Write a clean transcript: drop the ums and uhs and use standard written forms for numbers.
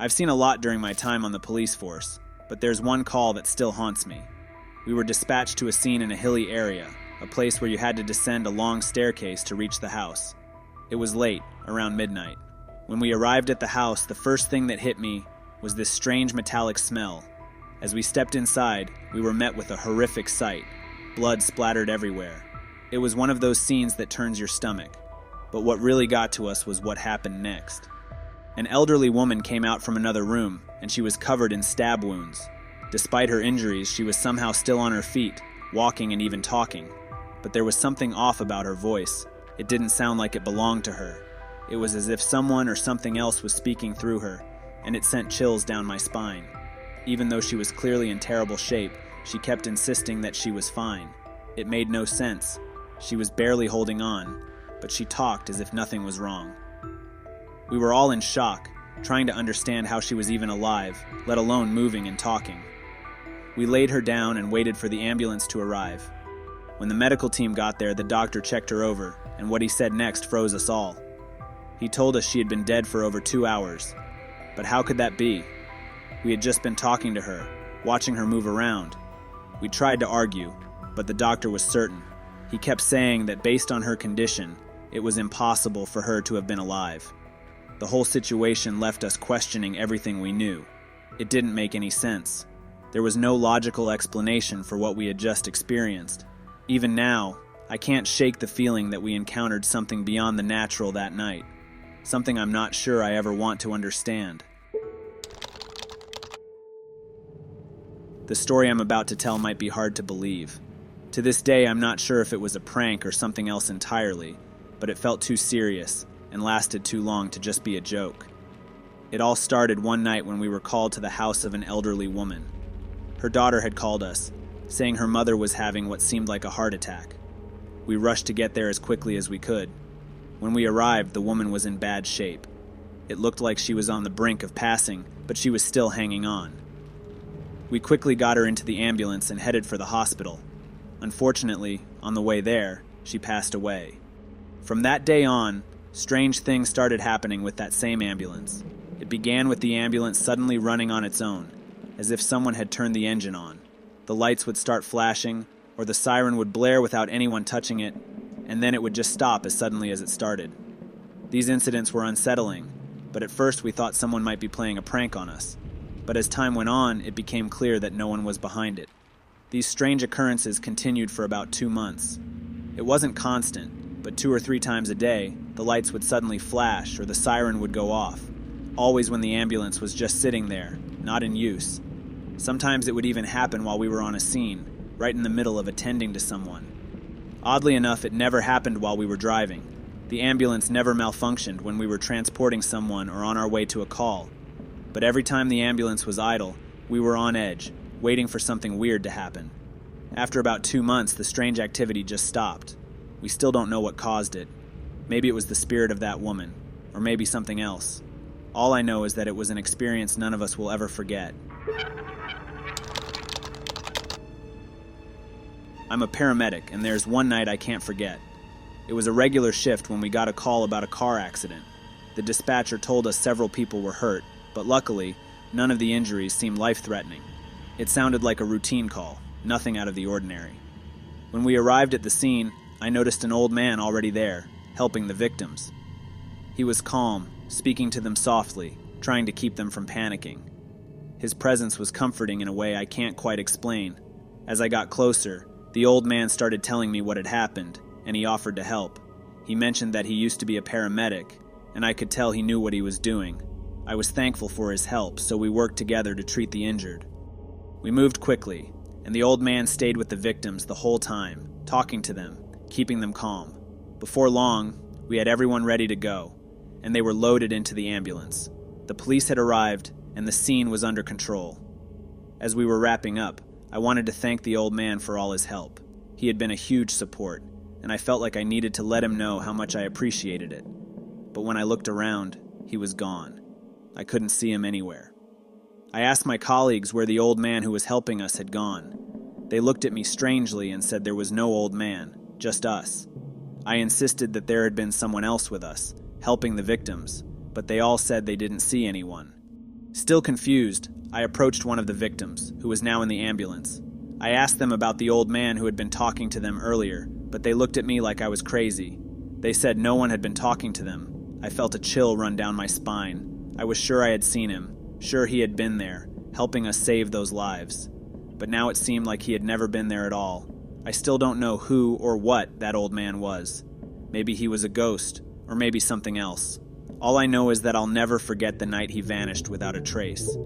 I've seen a lot during my time on the police force, but there's one call that still haunts me. We were dispatched to a scene in a hilly area, a place where you had to descend a long staircase to reach the house. It was late, around midnight. When we arrived at the house, the first thing that hit me was this strange metallic smell. As we stepped inside, we were met with a horrific sight. Blood splattered everywhere. It was one of those scenes that turns your stomach. But what really got to us was what happened next. An elderly woman came out from another room, and she was covered in stab wounds. Despite her injuries, she was somehow still on her feet, walking and even talking. But there was something off about her voice. It didn't sound like it belonged to her. It was as if someone or something else was speaking through her, and it sent chills down my spine. Even though she was clearly in terrible shape, she kept insisting that she was fine. It made no sense. She was barely holding on, but she talked as if nothing was wrong. We were all in shock, trying to understand how she was even alive, let alone moving and talking. We laid her down and waited for the ambulance to arrive. When the medical team got there, the doctor checked her over, and what he said next froze us all. He told us she had been dead for over 2 hours. But how could that be? We had just been talking to her, watching her move around. We tried to argue, but the doctor was certain. He kept saying that based on her condition, it was impossible for her to have been alive. The whole situation left us questioning everything we knew. It didn't make any sense. There was no logical explanation for what we had just experienced. Even now, I can't shake the feeling that we encountered something beyond the natural that night. Something I'm not sure I ever want to understand. The story I'm about to tell might be hard to believe. To this day, I'm not sure if it was a prank or something else entirely, but it felt too serious and lasted too long to just be a joke. It all started one night when we were called to the house of an elderly woman. Her daughter had called us, saying her mother was having what seemed like a heart attack. We rushed to get there as quickly as we could. When we arrived, the woman was in bad shape. It looked like she was on the brink of passing, but she was still hanging on. We quickly got her into the ambulance and headed for the hospital. Unfortunately, on the way there, she passed away. From that day on, strange things started happening with that same ambulance. It began with the ambulance suddenly running on its own, as if someone had turned the engine on. The lights would start flashing, or the siren would blare without anyone touching it, and then it would just stop as suddenly as it started. These incidents were unsettling, but at first we thought someone might be playing a prank on us. But as time went on, it became clear that no one was behind it. These strange occurrences continued for about 2 months. It wasn't constant, but 2 or 3 times a day, the lights would suddenly flash or the siren would go off, always when the ambulance was just sitting there, not in use. Sometimes it would even happen while we were on a scene, right in the middle of attending to someone. Oddly enough, it never happened while we were driving. The ambulance never malfunctioned when we were transporting someone or on our way to a call. But every time the ambulance was idle, we were on edge, waiting for something weird to happen. After about 2 months, the strange activity just stopped. We still don't know what caused it. Maybe it was the spirit of that woman, or maybe something else. All I know is that it was an experience none of us will ever forget. I'm a paramedic, and there's one night I can't forget. It was a regular shift when we got a call about a car accident. The dispatcher told us several people were hurt, but luckily, none of the injuries seemed life-threatening. It sounded like a routine call, nothing out of the ordinary. When we arrived at the scene, I noticed an old man already there, helping the victims. He was calm, speaking to them softly, trying to keep them from panicking. His presence was comforting in a way I can't quite explain. As I got closer, the old man started telling me what had happened, and he offered to help. He mentioned that he used to be a paramedic, and I could tell he knew what he was doing. I was thankful for his help, so we worked together to treat the injured. We moved quickly, and the old man stayed with the victims the whole time, talking to them, keeping them calm. Before long, we had everyone ready to go, and they were loaded into the ambulance. The police had arrived, and the scene was under control. As we were wrapping up, I wanted to thank the old man for all his help. He had been a huge support, and I felt like I needed to let him know how much I appreciated it. But when I looked around, he was gone. I couldn't see him anywhere. I asked my colleagues where the old man who was helping us had gone. They looked at me strangely and said there was no old man, just us. I insisted that there had been someone else with us, helping the victims, but they all said they didn't see anyone. Still confused, I approached one of the victims, who was now in the ambulance. I asked them about the old man who had been talking to them earlier, but they looked at me like I was crazy. They said no one had been talking to them. I felt a chill run down my spine. I was sure I had seen him, sure he had been there, helping us save those lives. But now it seemed like he had never been there at all. I still don't know who or what that old man was. Maybe he was a ghost, or maybe something else. All I know is that I'll never forget the night he vanished without a trace.